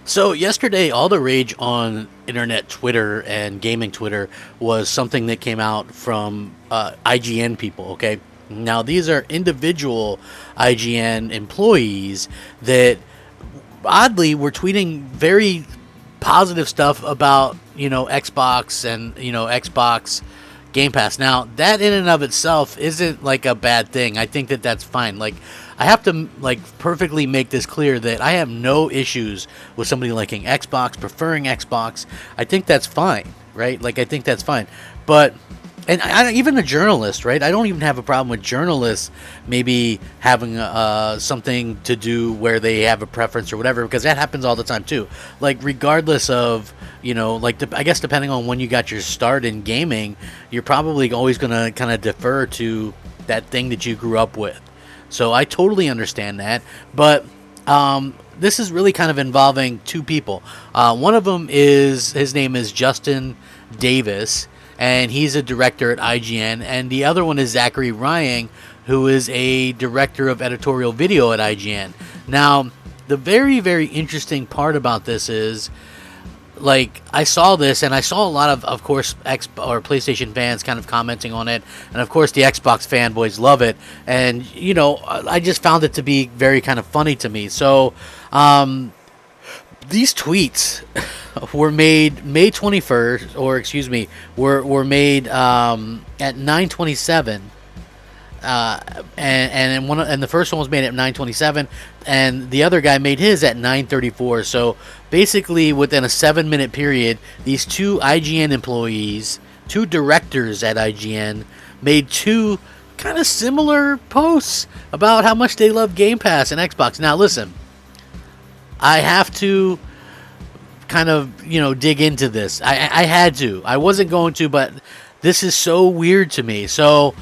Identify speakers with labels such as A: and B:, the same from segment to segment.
A: So yesterday, all the rage on internet Twitter and gaming Twitter was something that came out from IGN people. Okay, now these are individual IGN employees that oddly were tweeting very positive stuff about Xbox and Xbox Game Pass. Now that in and of itself isn't like a bad thing. I think that that's fine. Like I have to perfectly make this clear that I have no issues with somebody liking Xbox, preferring Xbox. I think that's fine, right? Like I think that's fine. But and even a journalist, right? I don't even have a problem with journalists maybe having something to do where they have a preference or whatever, because that happens all the time too. Like regardless of, I guess depending on when you got your start in gaming, you're probably always going to kind of defer to that thing that you grew up with. So I totally understand that. But this is really kind of involving two people. One of them his name is Justin Davis, and he's a director at IGN, and the other one is Zachary Ryan, who is a director of editorial video at IGN. Now, the very, very interesting part about this is, I saw this, and I saw a lot of course, PlayStation fans kind of commenting on it, and of course, the Xbox fanboys love it, and, I just found it to be very kind of funny to me. So, these tweets were made May 21st, or excuse me, were made at 9:27, and the first one was made at 9:27, and the other guy made his at 9:34. So basically, within a 7-minute period, these two IGN employees, two directors at IGN, made two kind of similar posts about how much they love Game Pass and Xbox. Now, listen. I have to kind of, dig into this. I had to. I wasn't going to, but this is so weird to me. So,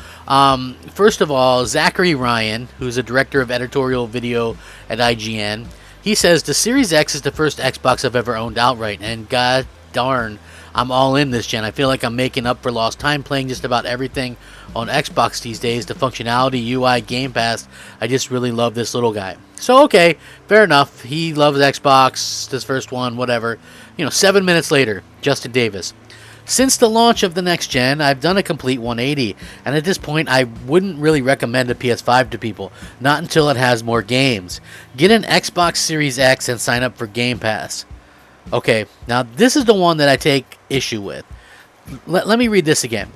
A: first of all, Zachary Ryan, who's a director of editorial video at IGN, he says, the Series X is the first Xbox I've ever owned outright, and god darn, I'm all in this gen. I feel like I'm making up for lost time playing just about everything on Xbox these days. The functionality, UI, Game Pass, I just really love this little guy. So, okay, fair enough. He loves Xbox, this first one, whatever. 7 minutes later, Justin Davis. Since the launch of the next gen, I've done a complete 180, and at this point, I wouldn't really recommend a PS5 to people, not until it has more games. Get an Xbox Series X and sign up for Game Pass. Okay, now this is the one that I take issue with. Let me read this again.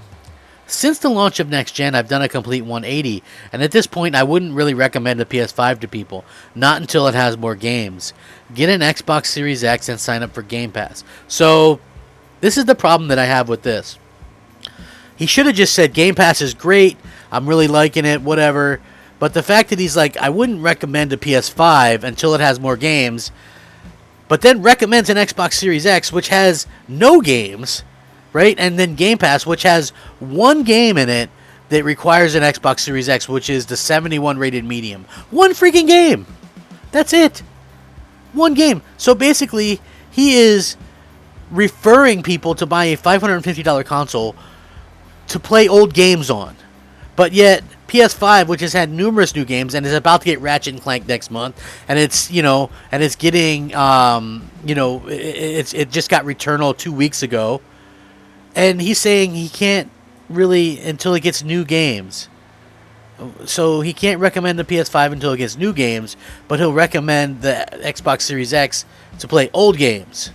A: Since the launch of next gen, I've done a complete 180, and at this point, I wouldn't really recommend a PS5 to people, not until it has more games. Get an Xbox Series X and sign up for Game Pass. So, this is the problem that I have with this. He should have just said, Game Pass is great, I'm really liking it, whatever, but the fact that he's like, I wouldn't recommend a PS5 until it has more games, but then recommends an Xbox Series X, which has no games, right? And then Game Pass, which has one game in it that requires an Xbox Series X, which is the 71 rated medium. One freaking game. That's it. One game. So basically, he is referring people to buy a $550 console to play old games on. But yet, PS5, which has had numerous new games and is about to get Ratchet and Clank next month, and it's it's getting it just got Returnal 2 weeks ago, and he's saying he can't really until it gets new games. So he can't recommend the PS5 until it gets new games, but he'll recommend the Xbox Series X to play old games.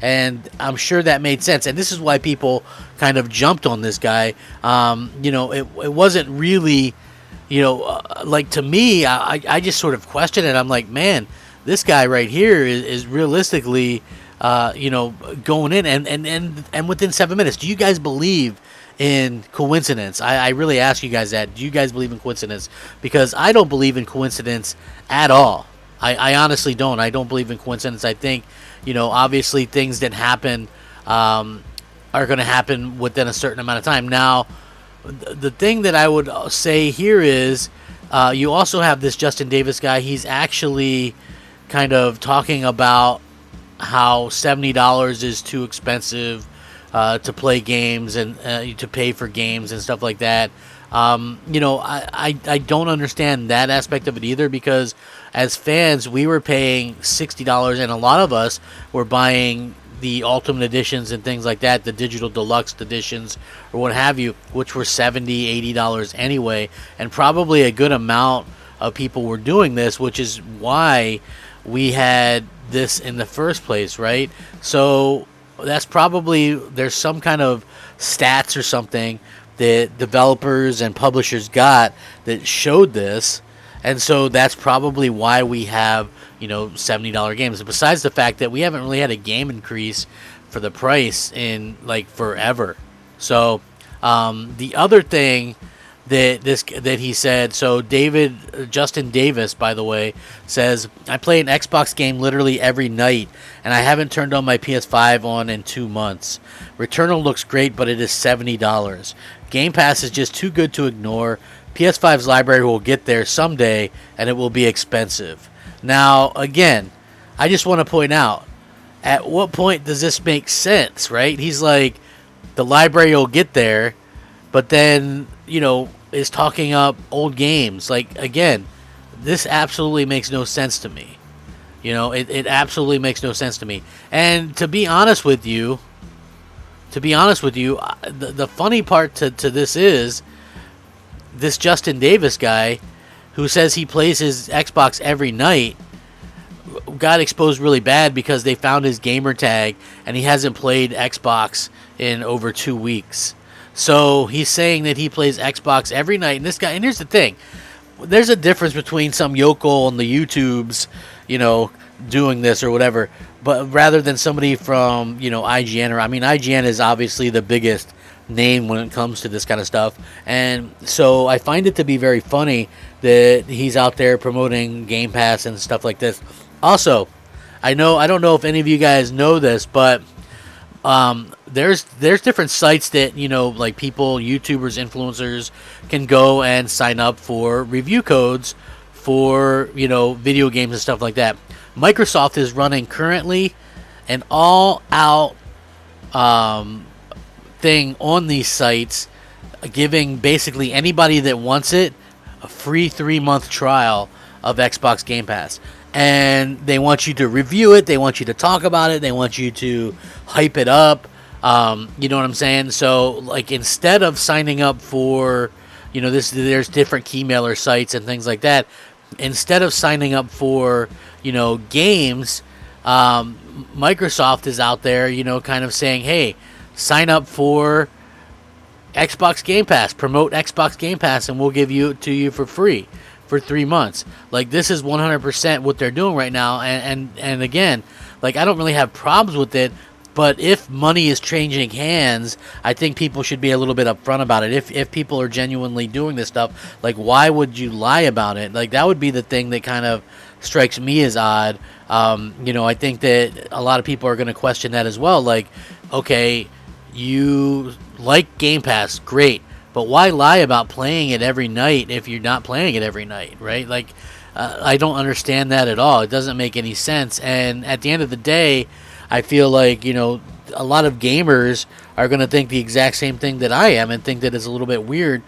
A: And I'm sure that made sense. And this is why people kind of jumped on this guy. It wasn't really, to me, I just sort of questioned it. I'm like, man, this guy right here is realistically, going in. And within 7 minutes, do you guys believe in coincidence? I really ask you guys that. Do you guys believe in coincidence? Because I don't believe in coincidence at all. I honestly don't. I don't believe in coincidence. I think, obviously things that happen are going to happen within a certain amount of time. Now, the thing that I would say here is you also have this Justin Davis guy. He's actually kind of talking about how $70 is too expensive to play games and to pay for games and stuff like that. I don't understand that aspect of it either, because as fans, we were paying $60, and a lot of us were buying the Ultimate Editions and things like that, the digital deluxe editions or what have you, which were $70, $80 anyway, and probably a good amount of people were doing this, which is why we had this in the first place, right? So that's probably, there's some kind of stats or something that developers and publishers got that showed this, and so that's probably why we have, $70 games. Besides the fact that we haven't really had a game increase for the price in like forever. So the other thing that he said, so Justin Davis, by the way, says, I play an Xbox game literally every night, and I haven't turned on my PS5 on in 2 months. Returnal looks great, but it is $70. Game Pass is just too good to ignore. PS5's library will get there someday, and it will be expensive. Now, again, I just want to point out, at what point does this make sense, right? He's like, the library will get there, but then, is talking up old games. Like, again, this absolutely makes no sense to me. It absolutely makes no sense to me. And to be honest with you, the funny part to this is, this Justin Davis guy, who says he plays his Xbox every night, got exposed really bad because they found his gamer tag and he hasn't played Xbox in over 2 weeks. So he's saying that he plays Xbox every night. And here's the thing. There's a difference between some yokel on the YouTubes, doing this or whatever, but rather than somebody from, IGN, IGN is obviously the biggest name when it comes to this kind of stuff. And so I find it to be very funny that he's out there promoting Game Pass and stuff like this. Also, I don't know if any of you guys know this, but there's different sites that, like people, YouTubers, influencers can go and sign up for review codes for, video games and stuff like that. Microsoft is running currently an all-out thing on these sites, giving basically anybody that wants it a free 3-month trial of Xbox Game Pass. And they want you to review it, they want you to talk about it, they want you to hype it up. You know what I'm saying? So, like, instead of signing up for, there's different keymailer sites and things like that. Instead of signing up for, games, Microsoft is out there, kind of saying, hey, sign up for Xbox Game Pass, promote Xbox Game Pass, and we'll give it to you for free for 3 months. Like, this is 100% what they're doing right now. And again, like, I don't really have problems with it, but if money is changing hands, I think people should be a little bit upfront about it. If people are genuinely doing this stuff, like, why would you lie about it? Like, that would be the thing that kind of strikes me as odd. I think that a lot of people are going to question that as well. Like, okay, you like Game Pass, great, but why lie about playing it every night if you're not playing it every night, right? Like, I don't understand that at all. It doesn't make any sense. And at the end of the day, I feel like, a lot of gamers are going to think the exact same thing that I am and think that it's a little bit weird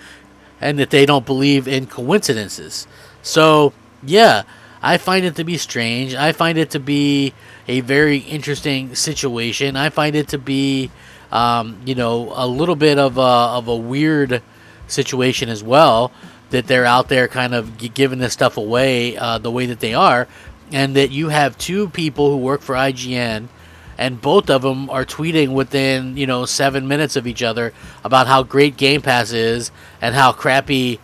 A: and that they don't believe in coincidences. So, yeah, I find it to be strange. I find it to be a very interesting situation. I find it to be, a little bit of a weird situation as well, that they're out there kind of giving this stuff away the way that they are, and that you have two people who work for IGN, and both of them are tweeting within 7 minutes of each other about how great Game Pass is and how crappy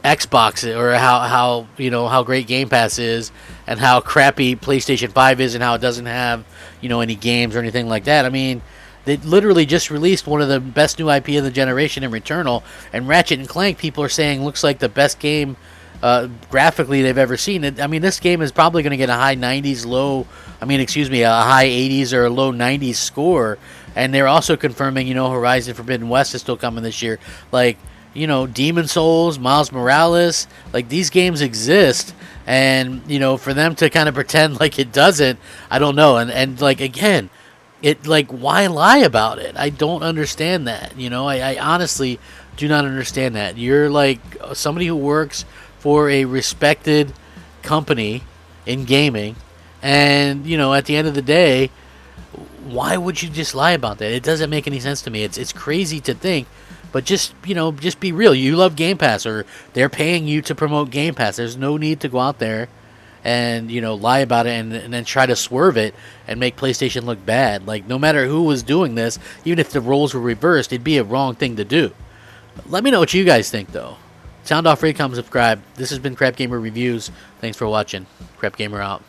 A: Xbox, or how great Game Pass is and how crappy PlayStation 5 is and how it doesn't have any games or anything like that. I mean, they literally just released one of the best new IP of the generation in Returnal, and Ratchet and Clank, people are saying, looks like the best game graphically they've ever seen. I mean, this game is probably going to get a high 80s or a low 90s score, and they're also confirming, Horizon Forbidden West is still coming this year. Like, Demon Souls, Miles Morales, like, these games exist, and, for them to kind of pretend like it doesn't, I don't know. And like, again, why lie about it? I don't understand that. I honestly do not understand that. You're like somebody who works for a respected company in gaming, and you know, at the end of the day, why would you just lie about that? It doesn't make any sense to me. It's crazy to think, but just, you know, just be real. You love Game Pass, or they're paying you to promote Game Pass. There's no need to go out there and, you know, lie about it and then try to swerve it and make PlayStation look bad. Like, no matter who was doing this, even if the roles were reversed, it'd be a wrong thing to do. Let me know what you guys think, though. Sound off, rate, comment, subscribe. This has been Crapgamer Reviews. Thanks for watching. Crapgamer out.